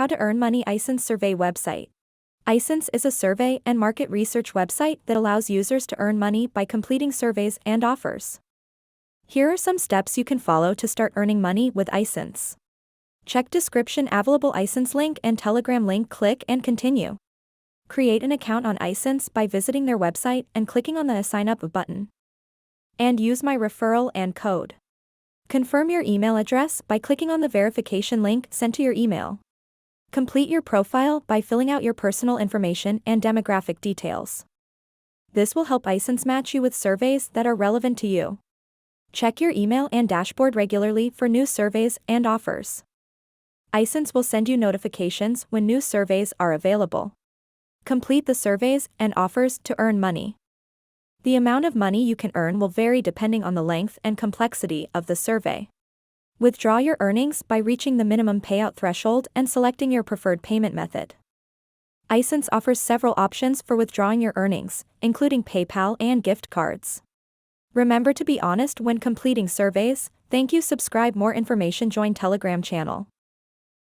How to earn money. Ysense survey website. Ysense is a survey and market research website that allows users to earn money by completing surveys and offers. Here are some steps you can follow to start earning money with Ysense. Check description available Ysense link and Telegram link. Click and continue. Create an account on Ysense by visiting their website and clicking on the Sign Up button. And use my referral and code. Confirm your email address by clicking on the verification link sent to your email. Complete your profile by filling out your personal information and demographic details. This will help Ysense match you with surveys that are relevant to you. Check your email and dashboard regularly for new surveys and offers. Ysense will send you notifications when new surveys are available. Complete the surveys and offers to earn money. The amount of money you can earn will vary depending on the length and complexity of the survey. Withdraw your earnings by reaching the minimum payout threshold and selecting your preferred payment method. Ysense offers several options for withdrawing your earnings, including PayPal and gift cards. Remember to be honest when completing surveys. Thank you. Subscribe more information. Join Telegram channel.